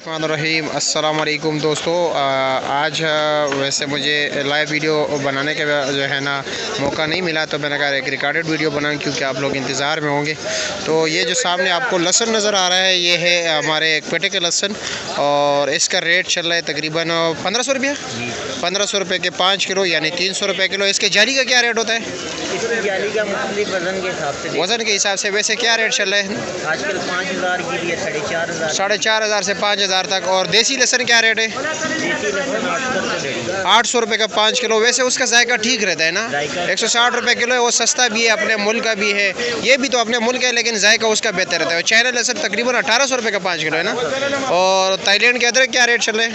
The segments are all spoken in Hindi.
रहीम अस्सलाम वालेकुम दोस्तों। आज वैसे मुझे लाइव वीडियो बनाने का जो है ना मौका नहीं मिला, तो मैंने कहा एक रिकॉर्डेड वीडियो बनाऊं क्योंकि आप लोग इंतज़ार में होंगे। तो ये जो सामने आपको लहसुन नज़र आ रहा है, ये है हमारे एक पेटे के लहसुन और इसका रेट चल रहा है तकरीबन 1500 रुपये। 1500 रुपये के 5 किलो यानी 300 रुपये किलो। इसके जाली का क्या रेट होता है? जाली का मुख्तलिफ वज़न के हिसाब से, वज़न के हिसाब से। वैसे क्या रेट चल रहा है आजकल 5000 की भी है, 4500 4,500 से 5,000 तक। और देसी लहसुन क्या रेट है? देसी लहसुन 800 रुपये का 5 किलो। वैसे उसका जायका ठीक रहता है ना? 160 रुपये किलो है, वो सस्ता भी है, अपने मुल्क का भी है। ये भी तो अपने मुल्क है लेकिन जायका उसका बेहतर रहता है। चाइना लहसुन तकरीबन 1800 रुपये का 5 किलो है ना। और थाईलैंड के अदरक क्या रेट चल रहे हैं?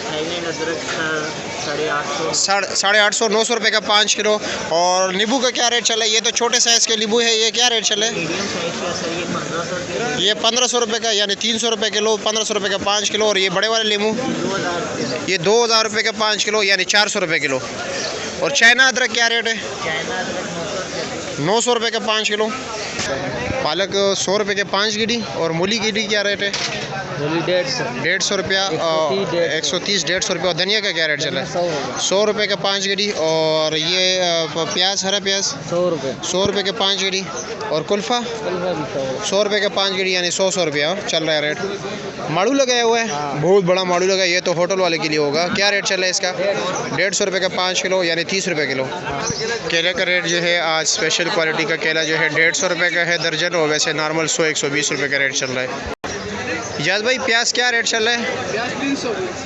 850 900 रुपये का 5 किलो। और नींबू का क्या रेट चल रहा है? ये तो छोटे साइज़ के नींबू है, ये क्या रेट चल रहा है? ये 1500 रुपये का यानी 300 रुपये किलो। 1500 रुपये का 5 किलो। और ये बड़े वाले नींबू ये 2000 रुपये का 5 किलो यानी 400 रुपये किलो। और चाइना अदरक क्या रेट है? 900 रुपये का 5 किलो। पालक 100 रुपये के 5 गिडी। और मूली गिडी क्या रेट है? 150 रुपया। 130 150 रुपये। और धनिया का क्या रेट चला है? 100 रुपये का 5 गिडी। और ये प्याज, हरा प्याज 100 रुपये के 5 गिडी। और कुल्फ़ा 100 रुपये का 5 गिडी यानी 100 रुपया चल रहा है रेट। माड़ू लगाया हुआ है, बहुत बड़ा माड़ू लगा है। ये तो होटल वाले के लिए होगा। क्या रेट चल रहा है इसका? 150 रुपये का 5 किलो यानी 30 रुपये किलो। केले का रेट जो है आज स्पेशल क्वालिटी का केला जो है 150 रुपये का है दर्जन। और वैसे नॉर्मल 100-120 रुपये का रेट चल रहा है। इजाज़ भाई प्याज क्या रेट चल रहा है?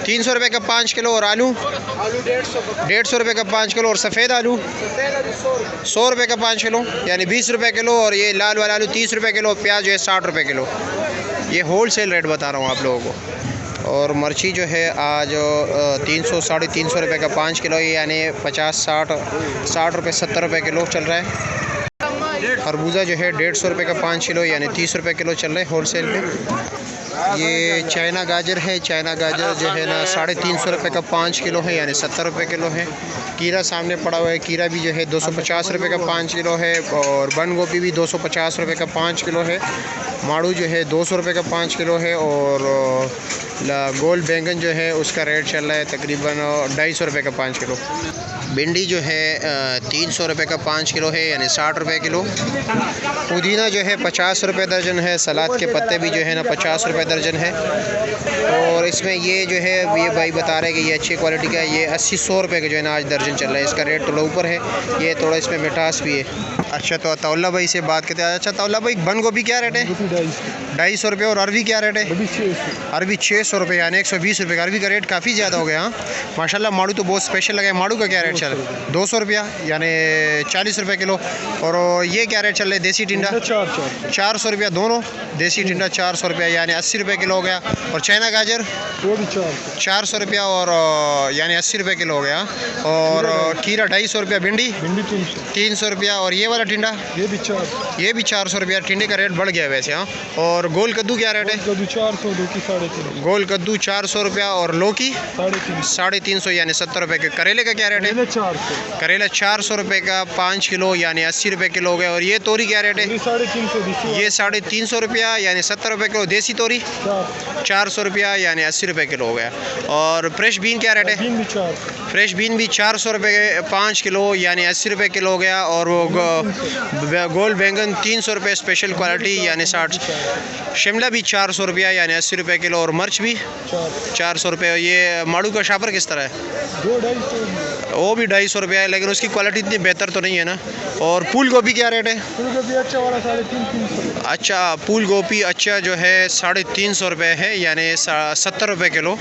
300 रुपये का 5 किलो। और आलू 150 रुपये का 5 किलो। और सफ़ेद आलू 100 रुपये का 5 किलो यानी 20 रुपये किलो। और ये लाल वाला आलू 30 रुपये किलो। प्याज जो है 60 रुपये किलो। ये होल सेल रेट बता रहा हूँ आप लोगों को। और मिर्ची जो है आज 300 साढ़े 300 रुपये का 5 किलो यानी 50 60 रुपये 70 रुपये किलो चल रहा है। खरबूजा जो है 150 रुपये का 5 किलो यानी 30 रुपये किलो चल रहा है होल सेल में। ये चाइना गाजर है, चाइना गाजर जो है ना 350 रुपये का 5 किलो है यानी 70 रुपये किलो है। कीरा सामने पड़ा हुआ है, कीरा भी जो है 250 रुपये का 5 किलो है। और बंद गोभी भी 250 रुपये का 5 किलो है। माड़ू जो है 200 रुपये का 5 किलो है। और गोल बैंगन जो है उसका रेट चल रहा है तकरीबन 250 रुपये का 5 किलो। भिंडी जो है 300 रुपये का 5 किलो है यानी 60 रुपये किलो। पुदीना जो है 50 रुपये दर्जन है। सलाद के पत्ते भी जो है ना 50 रुपये दर्जन है। और इसमें ये जो है ये भाई बता रहे हैं कि ये अच्छी क्वालिटी का है। ये 80-100 रुपये का जो है ना आज दर्जन चल रहा है। इसका रेट थोड़ा ऊपर है, ये थोड़ा इसमें मिठास भी है। अच्छा तो तौला भाई से बात करते हैं। अच्छा तौला भाई बंद गोभी क्या रेट है? 250 रुपये। और अरबी क्या रेट है? अरबी 600 रुपये यानी 120 रुपये का। अरबी का रेट काफ़ी ज़्यादा हो गया। हाँ माशाल्लाह। माड़ू तो बहुत स्पेशल लगा है। माड़ू का क्या रेट चल रहा है? 200 रुपया यानी 40 रुपये किलो। और ये क्या रेट चल रहा है? देसी टिंडा 400 रुपया दोनों। देसी टिंडा 400 रुपया यानी 80 रुपये किलो हो गया। और चाइना गाजर 400 रुपया और यानी 80 रुपये किलो हो गया। और खीरा 250 रुपया। भिंडी 300 रुपया। और ये वाला टिंडा ये भी 400 रुपया। टिंडे का रेट बढ़ गया वैसे। हाँ। और गोल कद्दू क्या रेट है? 400 गोल कद्दू 400 रुपया। और लौकी 350 यानी 70 रुपये के। करेले का क्या रेट है? करेला 400 रुपये का 5 किलो यानी 80 रुपये किलो हो गया। और ये तोरी क्या रेट है? ये 350 रुपया यानी 70 रुपये किलो। देसी तोरी 400 रुपया यानी 80 रुपये किलो हो गया। और फ्रेश बीन क्या रेट है? फ्रेश बीन भी 400 रुपये के 5 किलो यानी 80 रुपये किलो हो गया। और वो गोल बैंगन 300 रुपये स्पेशल क्वालिटी यानी 60। शिमला भी 400 रुपया यानी 80 रुपये किलो। और मिर्च भी 400 रुपये। ये माड़ू का शापर किस तरह है? वो भी 250 रुपया है लेकिन उसकी क्वालिटी इतनी बेहतर तो नहीं है ना। और फूल गोभी क्या रेट है? अच्छा फूल गोभी अच्छा जो है 350 रुपये है यानी 70 रुपये किलो।